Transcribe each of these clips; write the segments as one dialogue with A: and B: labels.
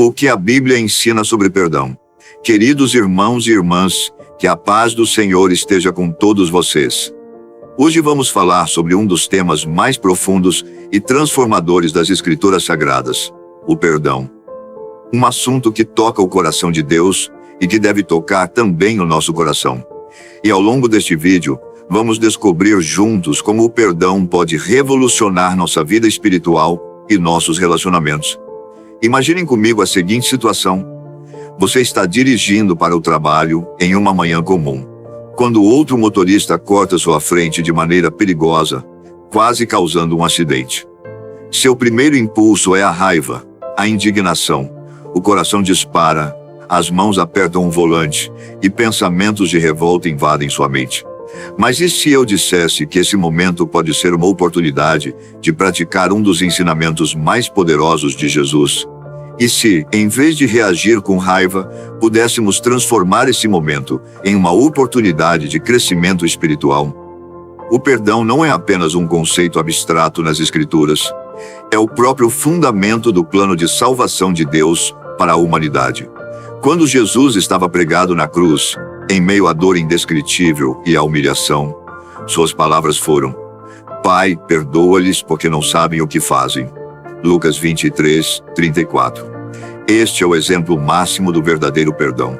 A: O que a Bíblia ensina sobre perdão? Queridos irmãos e irmãs, que a paz do Senhor esteja com todos vocês. Hoje vamos falar sobre um dos temas mais profundos e transformadores das Escrituras Sagradas, o perdão. Um assunto que toca o coração de Deus e que deve tocar também o nosso coração. E ao longo deste vídeo, vamos descobrir juntos como o perdão pode revolucionar nossa vida espiritual e nossos relacionamentos. Imaginem comigo a seguinte situação. Você está dirigindo para o trabalho em uma manhã comum, quando outro motorista corta sua frente de maneira perigosa, quase causando um acidente. Seu primeiro impulso é a raiva, a indignação. O coração dispara, as mãos apertam o volante e pensamentos de revolta invadem sua mente. Mas e se eu dissesse que esse momento pode ser uma oportunidade de praticar um dos ensinamentos mais poderosos de Jesus? E se, em vez de reagir com raiva, pudéssemos transformar esse momento em uma oportunidade de crescimento espiritual? O perdão não é apenas um conceito abstrato nas Escrituras. É o próprio fundamento do plano de salvação de Deus para a humanidade. Quando Jesus estava pregado na cruz, em meio à dor indescritível e à humilhação, suas palavras foram: Pai, perdoa-lhes porque não sabem o que fazem. Lucas 23, 34. Este é o exemplo máximo do verdadeiro perdão.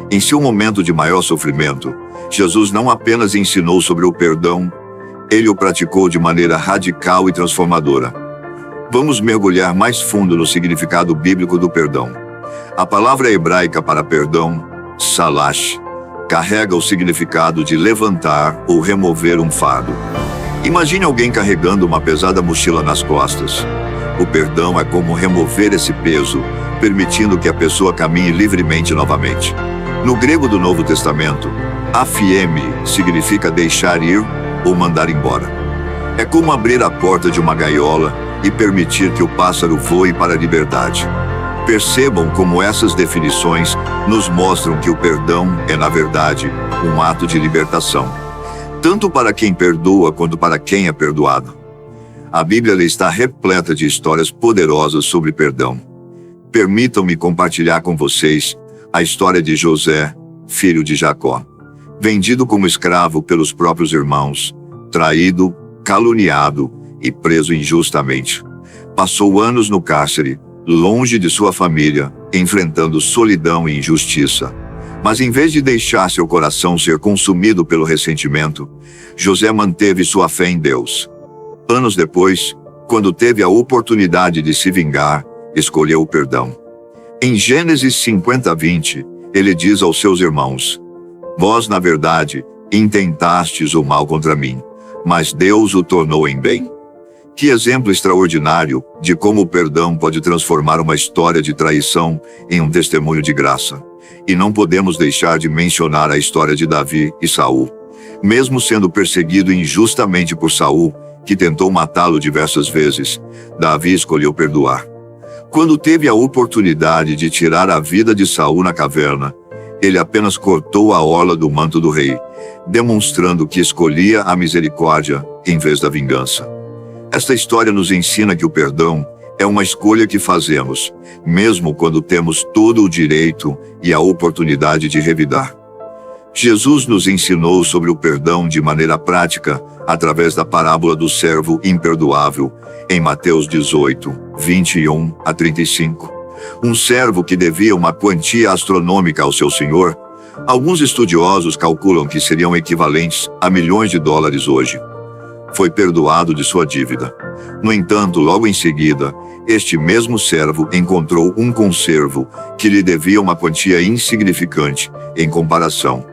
A: Em seu momento de maior sofrimento, Jesus não apenas ensinou sobre o perdão, ele o praticou de maneira radical e transformadora. Vamos mergulhar mais fundo no significado bíblico do perdão. A palavra hebraica para perdão, salash, carrega o significado de levantar ou remover um fardo. Imagine alguém carregando uma pesada mochila nas costas. O perdão é como remover esse peso, permitindo que a pessoa caminhe livremente novamente. No grego do Novo Testamento, afieme significa deixar ir ou mandar embora. É como abrir a porta de uma gaiola e permitir que o pássaro voe para a liberdade. Percebam como essas definições nos mostram que o perdão é, na verdade, um ato de libertação, tanto para quem perdoa quanto para quem é perdoado. A Bíblia está repleta de histórias poderosas sobre perdão. Permitam-me compartilhar com vocês a história de José, filho de Jacó. Vendido como escravo pelos próprios irmãos, traído, caluniado e preso injustamente. Passou anos no cárcere, longe de sua família, enfrentando solidão e injustiça. Mas em vez de deixar seu coração ser consumido pelo ressentimento, José manteve sua fé em Deus. Anos depois, quando teve a oportunidade de se vingar, escolheu o perdão. Em Gênesis 50:20, ele diz aos seus irmãos: Vós, na verdade, intentastes o mal contra mim, mas Deus o tornou em bem. Que exemplo extraordinário de como o perdão pode transformar uma história de traição em um testemunho de graça. E não podemos deixar de mencionar a história de Davi e Saul. Mesmo sendo perseguido injustamente por Saul, que tentou matá-lo diversas vezes, Davi escolheu perdoar. Quando teve a oportunidade de tirar a vida de Saul na caverna, ele apenas cortou a orla do manto do rei, demonstrando que escolhia a misericórdia em vez da vingança. Esta história nos ensina que o perdão é uma escolha que fazemos, mesmo quando temos todo o direito e a oportunidade de revidar. Jesus nos ensinou sobre o perdão de maneira prática, através da parábola do servo imperdoável, em Mateus 18, 21 a 35. Um servo que devia uma quantia astronômica ao seu senhor, alguns estudiosos calculam que seriam equivalentes a milhões de dólares hoje. Foi perdoado de sua dívida. No entanto, logo em seguida, este mesmo servo encontrou um conservo que lhe devia uma quantia insignificante em comparação,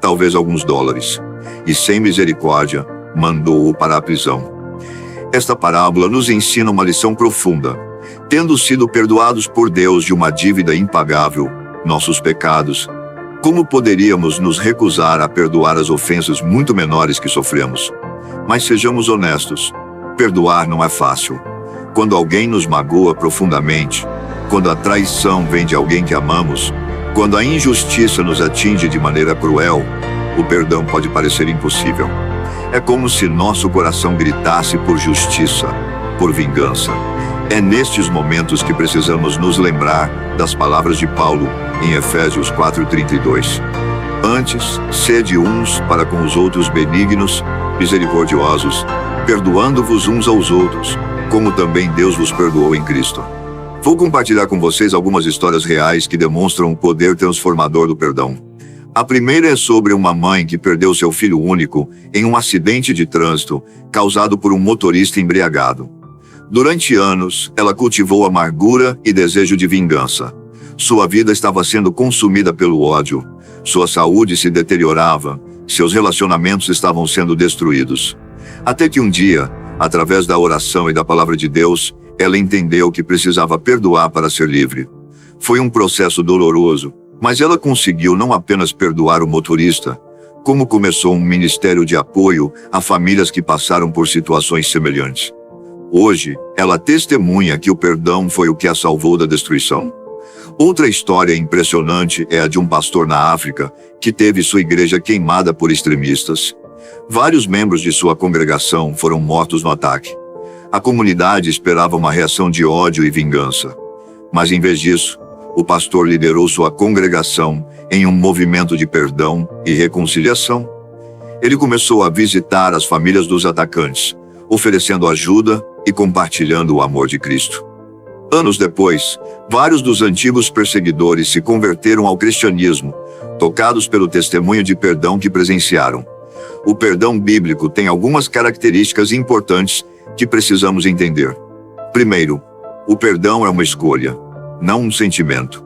A: talvez alguns dólares, e sem misericórdia, mandou-o para a prisão. Esta parábola nos ensina uma lição profunda. Tendo sido perdoados por Deus de uma dívida impagável, nossos pecados, como poderíamos nos recusar a perdoar as ofensas muito menores que sofremos? Mas sejamos honestos, perdoar não é fácil. Quando alguém nos magoa profundamente, quando a traição vem de alguém que amamos, quando a injustiça nos atinge de maneira cruel, o perdão pode parecer impossível. É como se nosso coração gritasse por justiça, por vingança. É nestes momentos que precisamos nos lembrar das palavras de Paulo em Efésios 4:32. Antes, sede uns para com os outros benignos, misericordiosos, perdoando-vos uns aos outros, como também Deus vos perdoou em Cristo. Vou compartilhar com vocês algumas histórias reais que demonstram o poder transformador do perdão. A primeira é sobre uma mãe que perdeu seu filho único em um acidente de trânsito causado por um motorista embriagado. Durante anos, ela cultivou amargura e desejo de vingança. Sua vida estava sendo consumida pelo ódio. Sua saúde se deteriorava. Seus relacionamentos estavam sendo destruídos. Até que um dia, através da oração e da palavra de Deus, ela entendeu que precisava perdoar para ser livre. Foi um processo doloroso, mas ela conseguiu não apenas perdoar o motorista, como começou um ministério de apoio a famílias que passaram por situações semelhantes. Hoje, ela testemunha que o perdão foi o que a salvou da destruição. Outra história impressionante é a de um pastor na África que teve sua igreja queimada por extremistas. Vários membros de sua congregação foram mortos no ataque. A comunidade esperava uma reação de ódio e vingança. Mas em vez disso, o pastor liderou sua congregação em um movimento de perdão e reconciliação. Ele começou a visitar as famílias dos atacantes, oferecendo ajuda e compartilhando o amor de Cristo. Anos depois, vários dos antigos perseguidores se converteram ao cristianismo, tocados pelo testemunho de perdão que presenciaram. O perdão bíblico tem algumas características importantes que precisamos entender. Primeiro, o perdão é uma escolha, não um sentimento.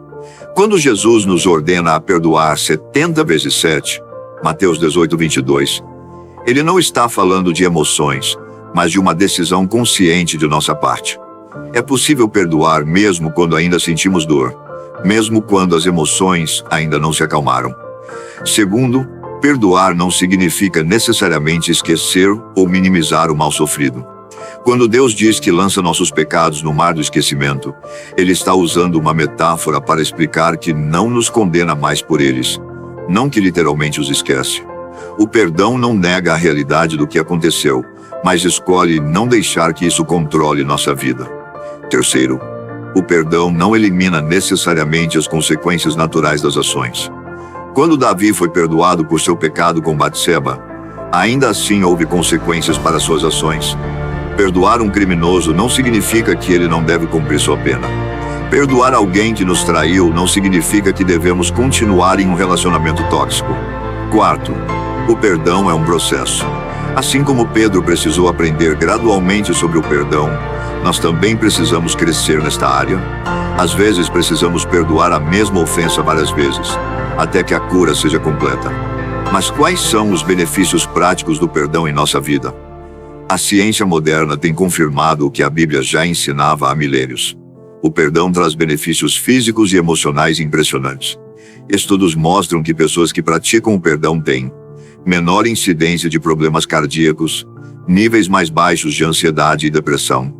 A: Quando Jesus nos ordena a perdoar 70 vezes 7, Mateus 18:22, ele não está falando de emoções, mas de uma decisão consciente de nossa parte. É possível perdoar mesmo quando ainda sentimos dor, mesmo quando as emoções ainda não se acalmaram. Segundo, perdoar não significa necessariamente esquecer ou minimizar o mal sofrido. Quando Deus diz que lança nossos pecados no mar do esquecimento, Ele está usando uma metáfora para explicar que não nos condena mais por eles, não que literalmente os esquece. O perdão não nega a realidade do que aconteceu, mas escolhe não deixar que isso controle nossa vida. Terceiro, o perdão não elimina necessariamente as consequências naturais das ações. Quando Davi foi perdoado por seu pecado com Batseba, ainda assim houve consequências para suas ações. Perdoar um criminoso não significa que ele não deve cumprir sua pena. Perdoar alguém que nos traiu não significa que devemos continuar em um relacionamento tóxico. Quarto, o perdão é um processo. Assim como Pedro precisou aprender gradualmente sobre o perdão, nós também precisamos crescer nesta área. Às vezes precisamos perdoar a mesma ofensa várias vezes, até que a cura seja completa. Mas quais são os benefícios práticos do perdão em nossa vida? A ciência moderna tem confirmado o que a Bíblia já ensinava há milênios. O perdão traz benefícios físicos e emocionais impressionantes. Estudos mostram que pessoas que praticam o perdão têm menor incidência de problemas cardíacos, níveis mais baixos de ansiedade e depressão,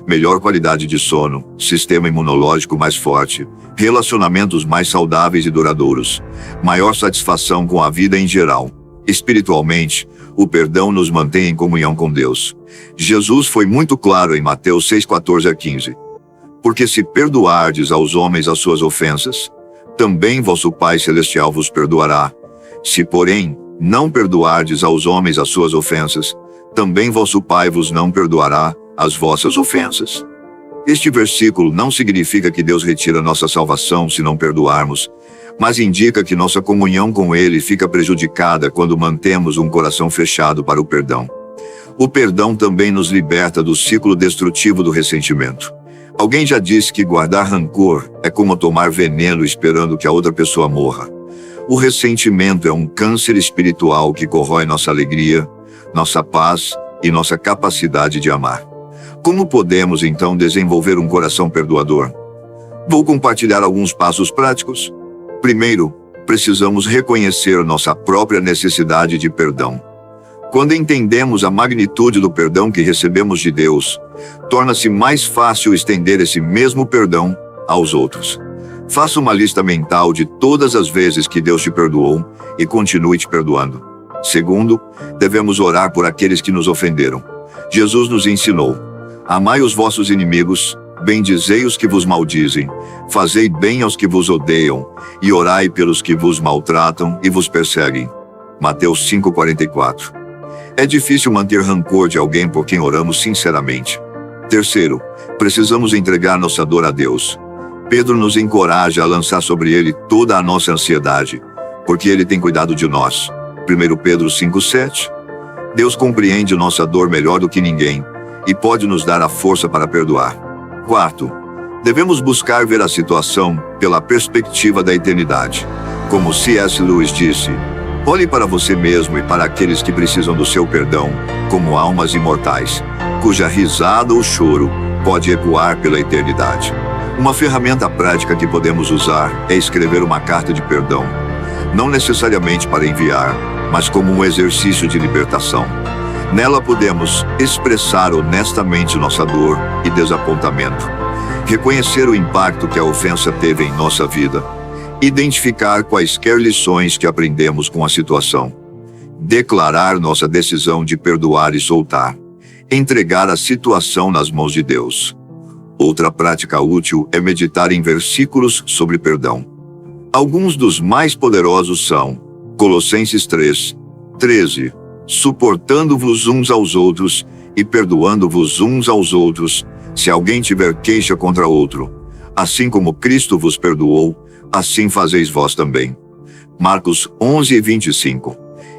A: melhor qualidade de sono, sistema imunológico mais forte, relacionamentos mais saudáveis e duradouros, maior satisfação com a vida em geral. Espiritualmente, o perdão nos mantém em comunhão com Deus. Jesus foi muito claro em Mateus 6:14-15. Porque se perdoardes aos homens as suas ofensas, também vosso Pai Celestial vos perdoará. Se, porém, não perdoardes aos homens as suas ofensas, também vosso Pai vos não perdoará as vossas ofensas. Este versículo não significa que Deus retira nossa salvação se não perdoarmos, mas indica que nossa comunhão com Ele fica prejudicada quando mantemos um coração fechado para o perdão. O perdão também nos liberta do ciclo destrutivo do ressentimento. Alguém já disse que guardar rancor é como tomar veneno esperando que a outra pessoa morra. O ressentimento é um câncer espiritual que corrói nossa alegria, nossa paz e nossa capacidade de amar. Como podemos, então, desenvolver um coração perdoador? Vou compartilhar alguns passos práticos. Primeiro, precisamos reconhecer nossa própria necessidade de perdão. Quando entendemos a magnitude do perdão que recebemos de Deus, torna-se mais fácil estender esse mesmo perdão aos outros. Faça uma lista mental de todas as vezes que Deus te perdoou e continue te perdoando. Segundo, devemos orar por aqueles que nos ofenderam. Jesus nos ensinou: amai os vossos inimigos Bendizei os que vos maldizem, fazei bem aos que vos odeiam, e orai pelos que vos maltratam e vos perseguem. Mateus 5,44. É difícil manter rancor de alguém por quem oramos sinceramente. Terceiro, precisamos entregar nossa dor a Deus. Pedro nos encoraja a lançar sobre Ele toda a nossa ansiedade, porque Ele tem cuidado de nós. 1 Pedro 5,7. Deus compreende nossa dor melhor do que ninguém, e pode nos dar a força para perdoar. Quarto, devemos buscar ver a situação pela perspectiva da eternidade. Como C.S. Lewis disse, olhe para você mesmo e para aqueles que precisam do seu perdão, como almas imortais, cuja risada ou choro pode ecoar pela eternidade. Uma ferramenta prática que podemos usar é escrever uma carta de perdão, não necessariamente para enviar, mas como um exercício de libertação. Nela podemos expressar honestamente nossa dor e desapontamento, reconhecer o impacto que a ofensa teve em nossa vida, identificar quaisquer lições que aprendemos com a situação, declarar nossa decisão de perdoar e soltar, entregar a situação nas mãos de Deus. Outra prática útil é meditar em versículos sobre perdão. Alguns dos mais poderosos são Colossenses 3:13, suportando-vos uns aos outros e perdoando-vos uns aos outros, se alguém tiver queixa contra outro. Assim como Cristo vos perdoou, assim fazeis vós também. Marcos 11:25.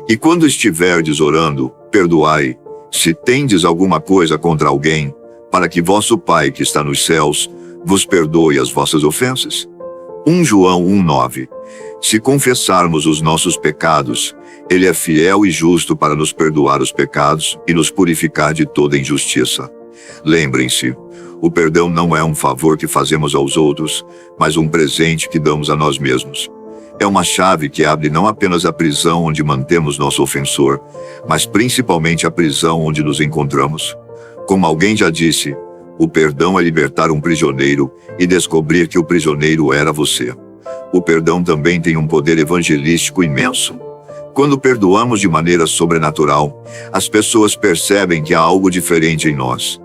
A: E quando estiverdes orando, perdoai, se tendes alguma coisa contra alguém, para que vosso Pai que está nos céus vos perdoe as vossas ofensas. 1 João 1:9. Se confessarmos os nossos pecados, Ele é fiel e justo para nos perdoar os pecados e nos purificar de toda injustiça. Lembrem-se, o perdão não é um favor que fazemos aos outros, mas um presente que damos a nós mesmos. É uma chave que abre não apenas a prisão onde mantemos nosso ofensor, mas principalmente a prisão onde nos encontramos. Como alguém já disse, o perdão é libertar um prisioneiro e descobrir que o prisioneiro era você. O perdão também tem um poder evangelístico imenso. Quando perdoamos de maneira sobrenatural, as pessoas percebem que há algo diferente em nós.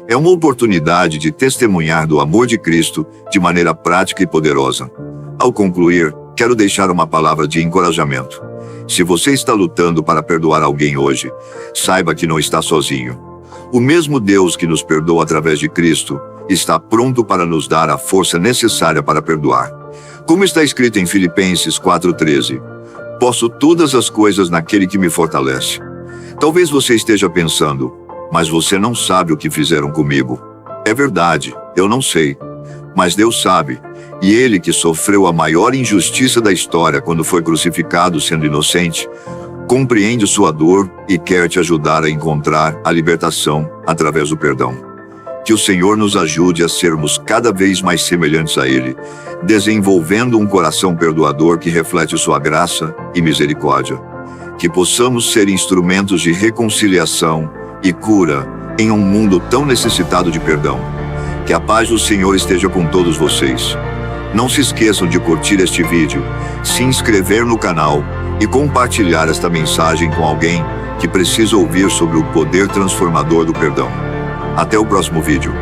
A: É uma oportunidade de testemunhar do amor de Cristo de maneira prática e poderosa. Ao concluir, quero deixar uma palavra de encorajamento. Se você está lutando para perdoar alguém hoje, saiba que não está sozinho. O mesmo Deus que nos perdoa através de Cristo está pronto para nos dar a força necessária para perdoar. Como está escrito em Filipenses 4:13, posso todas as coisas naquele que me fortalece. Talvez você esteja pensando, mas você não sabe o que fizeram comigo. É verdade, eu não sei. Mas Deus sabe, e Ele que sofreu a maior injustiça da história quando foi crucificado sendo inocente, compreende sua dor e quer te ajudar a encontrar a libertação através do perdão. Que o Senhor nos ajude a sermos cada vez mais semelhantes a Ele, desenvolvendo um coração perdoador que reflete sua graça e misericórdia. Que possamos ser instrumentos de reconciliação e cura em um mundo tão necessitado de perdão. Que a paz do Senhor esteja com todos vocês. Não se esqueçam de curtir este vídeo, se inscrever no canal e compartilhar esta mensagem com alguém que precisa ouvir sobre o poder transformador do perdão. Até o próximo vídeo.